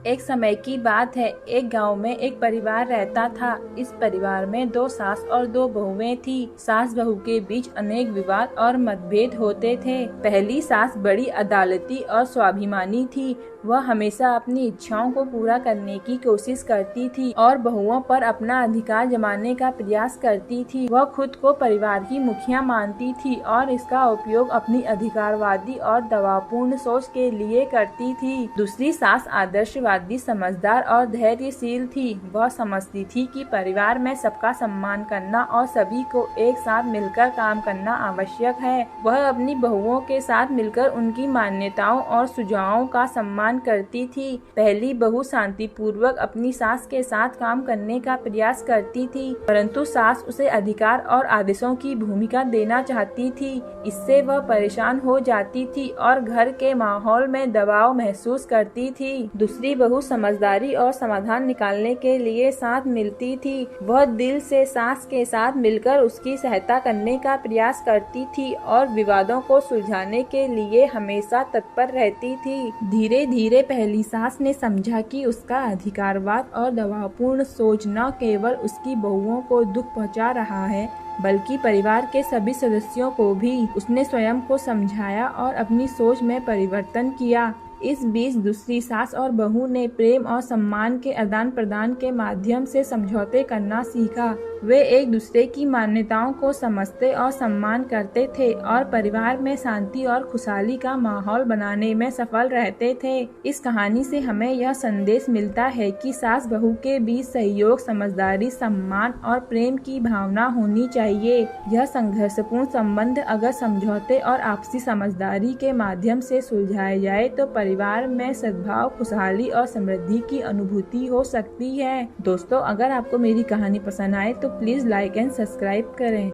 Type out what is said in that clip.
एक समय की बात है। एक गांव में एक परिवार रहता था। इस परिवार में दो सास और दो बहुएं थी। सास बहू के बीच अनेक विवाद और मतभेद होते थे। पहली सास बड़ी अदालती और स्वाभिमानी थी। वह हमेशा अपनी इच्छाओं को पूरा करने की कोशिश करती थी और बहुओं पर अपना अधिकार जमाने का प्रयास करती थी। वह खुद को परिवार की मुखिया मानती थी और इसका उपयोग अपनी अधिकारवादी और दबावपूर्ण सोच के लिए करती थी। दूसरी सास आदर्शवादी, समझदार और धैर्यशील थी। वह समझती थी कि परिवार में सबका सम्मान करना और सभी को एक साथ मिलकर काम करना आवश्यक है। वह अपनी बहुओं के साथ मिलकर उनकी मान्यताओं और सुझावों का सम्मान करती थी। पहली बहू शांतिपूर्वक अपनी सास के साथ काम करने का प्रयास करती थी, परंतु सास उसे अधिकार और आदेशों की भूमिका देना चाहती थी। इससे वह परेशान हो जाती थी और घर के माहौल में दबाव महसूस करती थी। दूसरी बहू समझदारी और समाधान निकालने के लिए साथ मिलती थी। वह दिल से सास के साथ मिलकर उसकी सहायता करने का प्रयास करती थी और विवादों को सुलझाने के लिए हमेशा तत्पर रहती थी। धीरे धीरे पहली सास ने समझा कि उसका अधिकारवाद और दबावपूर्ण सोच न केवल उसकी बहुओं को दुख पहुंचा रहा है, बल्कि परिवार के सभी सदस्यों को भी। उसने स्वयं को समझाया और अपनी सोच में परिवर्तन किया। इस बीच दूसरी सास और बहू ने प्रेम और सम्मान के आदान प्रदान के माध्यम से समझौते करना सीखा। वे एक दूसरे की मान्यताओं को समझते और सम्मान करते थे और परिवार में शांति और खुशहाली का माहौल बनाने में सफल रहते थे। इस कहानी से हमें यह संदेश मिलता है कि सास बहू के बीच सहयोग, समझदारी, सम्मान और प्रेम की भावना होनी चाहिए। यह संघर्षपूर्ण संबंध अगर समझौते और आपसी समझदारी के माध्यम से सुलझाए जाए तो परिवार में सद्भाव, खुशहाली और समृद्धि की अनुभूति हो सकती है। दोस्तों, अगर आपको मेरी कहानी पसंद आए तो प्लीज लाइक एंड सब्सक्राइब करें।